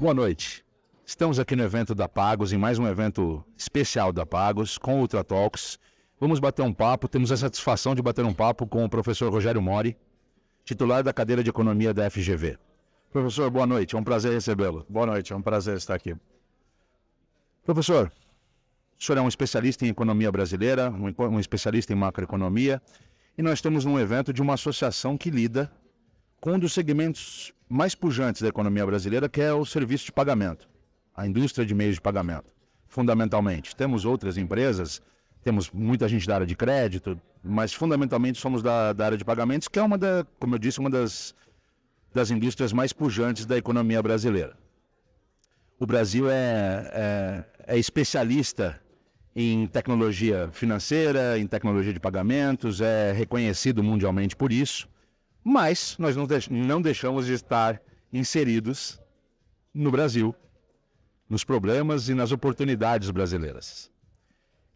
Boa noite. Estamos aqui no evento da Pagos, em mais um evento especial da Pagos, com Ultra Talks. Vamos bater um papo, temos a satisfação de bater um papo com o professor Rogério Mori, titular da cadeira de Economia da FGV. Professor, boa noite, é um prazer recebê-lo. Boa noite, é um prazer estar aqui. Professor, o senhor é um especialista em economia brasileira, um especialista em macroeconomia, e nós estamos num evento de uma associação que lida com um dos segmentos mais pujantes da economia brasileira, que é o serviço de pagamento, a indústria de meios de pagamento, fundamentalmente. Temos outras empresas, temos muita gente da área de crédito, mas fundamentalmente somos da área de pagamentos, que é como eu disse, uma das indústrias mais pujantes da economia brasileira. O Brasil é especialista em tecnologia financeira, em tecnologia de pagamentos, é reconhecido mundialmente por isso, mas nós não deixamos de estar inseridos no Brasil, nos problemas e nas oportunidades brasileiras.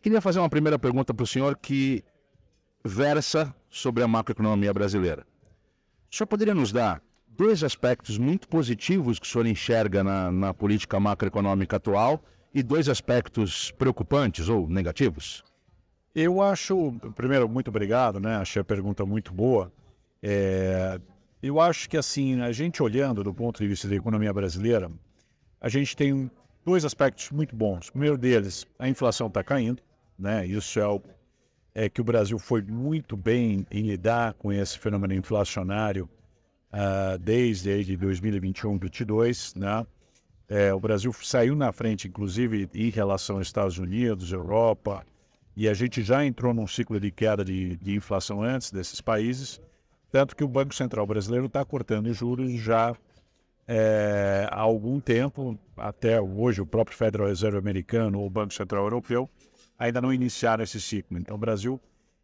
Queria fazer uma primeira pergunta para o senhor que versa sobre a macroeconomia brasileira. O senhor poderia nos dar dois aspectos muito positivos que o senhor enxerga na política macroeconômica atual e dois aspectos preocupantes ou negativos? Eu acho, primeiro, muito obrigado, né? Achei a pergunta muito boa. Eu acho que, assim, a gente olhando do ponto de vista da economia brasileira, a gente tem dois aspectos muito bons. O primeiro deles, a inflação está caindo, né? Isso é que o Brasil foi muito bem em lidar com esse fenômeno inflacionário desde 2021, 2022, né? O Brasil saiu na frente, inclusive, em relação aos Estados Unidos, Europa, e a gente já entrou num ciclo de queda de inflação antes desses países, tanto que o Banco Central brasileiro está cortando juros já há algum tempo, até hoje o próprio Federal Reserve americano ou o Banco Central europeu ainda não iniciaram esse ciclo. Então o Brasil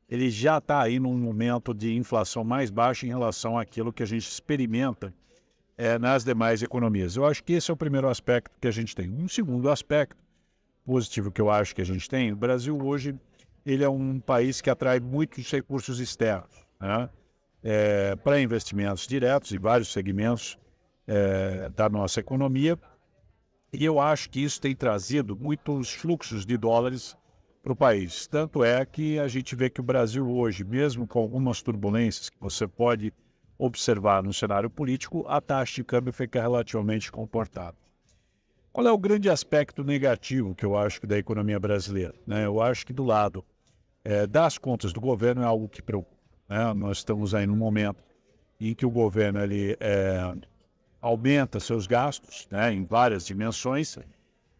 ele já está aí num momento de inflação mais baixa em relação àquilo que a gente experimenta nas demais economias. Eu acho que esse é o primeiro aspecto que a gente tem. Um segundo aspecto positivo que eu acho que a gente tem, o Brasil hoje ele é um país que atrai muitos recursos externos, né? Para investimentos diretos em vários segmentos da nossa economia, e eu acho que isso tem trazido muitos fluxos de dólares para o país. Tanto é que a gente vê que o Brasil hoje, mesmo com algumas turbulências que você pode observar no cenário político, a taxa de câmbio fica relativamente comportada. Qual é o grande aspecto negativo que eu acho que da economia brasileira, né? Eu acho que do lado das contas do governo é algo que preocupa, né? Nós estamos aí num momento em que o governo ele aumenta seus gastos, né, em várias dimensões,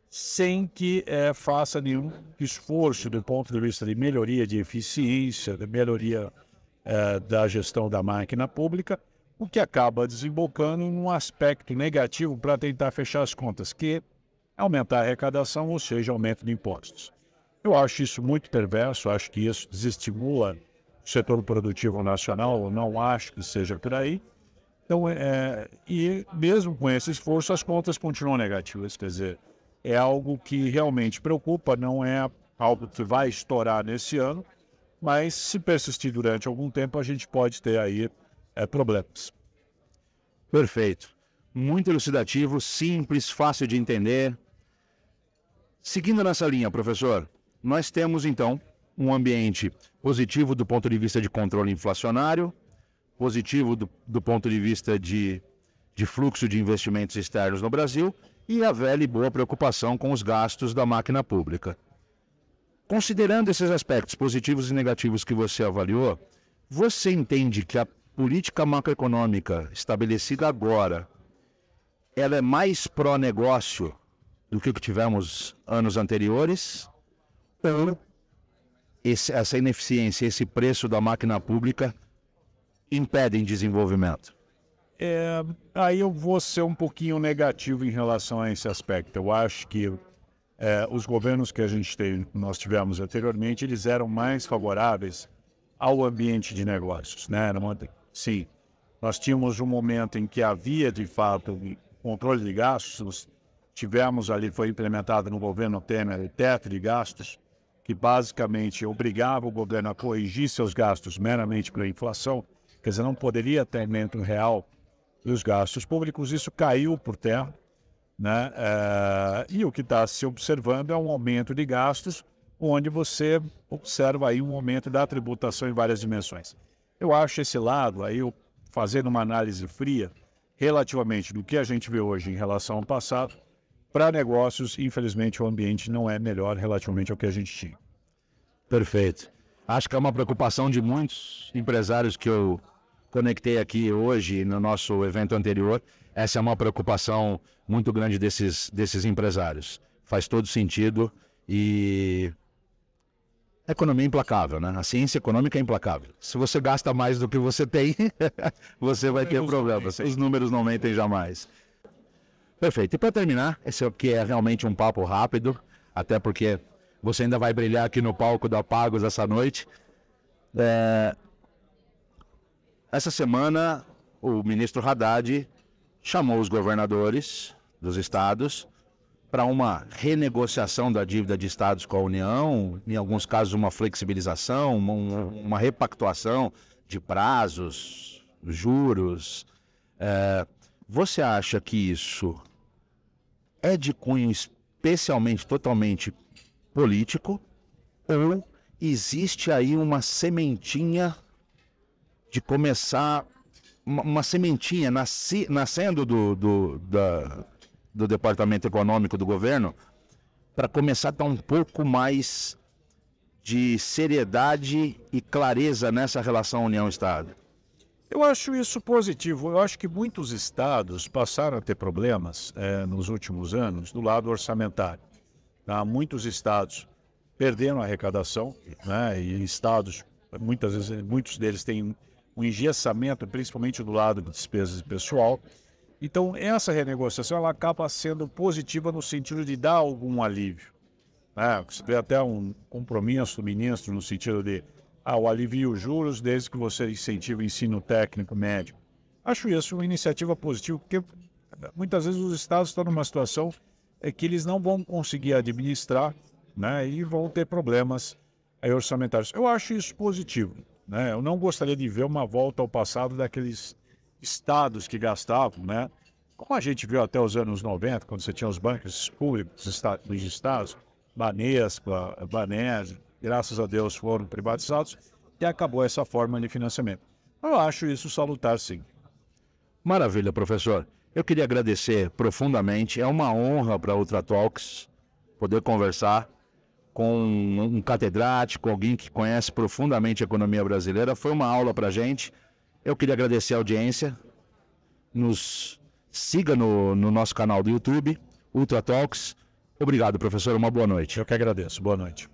sem que faça nenhum esforço do ponto de vista de melhoria de eficiência, de melhoria da gestão da máquina pública, o que acaba desembocando num aspecto negativo para tentar fechar as contas, que é aumentar a arrecadação, ou seja, aumento de impostos. Eu acho isso muito perverso, acho que isso desestimula o setor produtivo nacional, eu não acho que seja por aí. Então, e mesmo com esse esforço, as contas continuam negativas, quer dizer, é algo que realmente preocupa, não é algo que vai estourar nesse ano, mas se persistir durante algum tempo, a gente pode ter aí problemas. Perfeito. Muito elucidativo, simples, fácil de entender. Seguindo nessa linha, professor, nós temos, então, um ambiente positivo do ponto de vista de controle inflacionário, positivo do ponto de vista de fluxo de investimentos externos no Brasil e a velha e boa preocupação com os gastos da máquina pública. Considerando esses aspectos positivos e negativos que você avaliou, você entende que a política macroeconômica estabelecida agora, ela é mais pró-negócio do que o que tivemos anos anteriores? Ou essa ineficiência, esse preço da máquina pública impedem desenvolvimento? Aí eu vou ser um pouquinho negativo em relação a esse aspecto. Eu acho que os governos que nós tivemos anteriormente, eles eram mais favoráveis ao ambiente de negócios, né? Sim, nós tínhamos um momento em que havia, de fato, controle de gastos. Tivemos ali, foi implementado no governo Temer, o teto de gastos, que basicamente obrigava o governo a corrigir seus gastos meramente pela inflação, quer dizer, não poderia ter aumento real dos gastos públicos. Isso caiu por terra, né? E o que está se observando é um aumento de gastos, onde você observa aí um aumento da tributação em várias dimensões. Eu acho esse lado, aí eu fazendo uma análise fria, relativamente do que a gente vê hoje em relação ao passado, para negócios, infelizmente, o ambiente não é melhor relativamente ao que a gente tinha. Perfeito. Acho que é uma preocupação de muitos empresários que eu conectei aqui hoje no nosso evento anterior. Essa é uma preocupação muito grande desses empresários. Faz todo sentido e economia é implacável, né? A ciência econômica é implacável. Se você gasta mais do que você tem, você vai ter problemas. Os números não mentem jamais. Perfeito. E para terminar, esse aqui é realmente um papo rápido, até porque você ainda vai brilhar aqui no palco da Pagos essa noite. Essa semana, o ministro Haddad chamou os governadores dos estados para uma renegociação da dívida de estados com a União, em alguns casos uma flexibilização, uma repactuação de prazos, juros. Você acha que isso é de cunho especialmente, totalmente político, ou existe aí uma sementinha de começar, uma sementinha nascendo do Departamento Econômico do governo, para começar a dar um pouco mais de seriedade e clareza nessa relação União-Estado? Eu acho isso positivo. Eu acho que muitos estados passaram a ter problemas nos últimos anos do lado orçamentário. Tá? Muitos estados perderam a arrecadação, né? E estados, muitas vezes, muitos deles têm um engessamento, principalmente do lado de despesas de pessoal. Então, essa renegociação ela acaba sendo positiva no sentido de dar algum alívio. Né? Você vê até um compromisso do ministro no sentido de o alivio os juros desde que você incentive o ensino técnico médio. Acho isso uma iniciativa positiva, porque muitas vezes os estados estão numa situação que eles não vão conseguir administrar, né, e vão ter problemas orçamentários. Eu acho isso positivo. Né? Eu não gostaria de ver uma volta ao passado daqueles estados que gastavam, né? Como a gente viu até os anos 90, quando você tinha os bancos públicos dos estados, Banespa, Banes, graças a Deus foram privatizados, e acabou essa forma de financiamento. Eu acho isso salutar, sim. Maravilha, professor. Eu queria agradecer profundamente. É uma honra para a UltraTalks poder conversar com um catedrático, alguém que conhece profundamente a economia brasileira. Foi uma aula para a gente. Eu queria agradecer a audiência. Nos siga no nosso canal do YouTube, UltraTalks. Obrigado, professor. Uma boa noite. Eu que agradeço. Boa noite.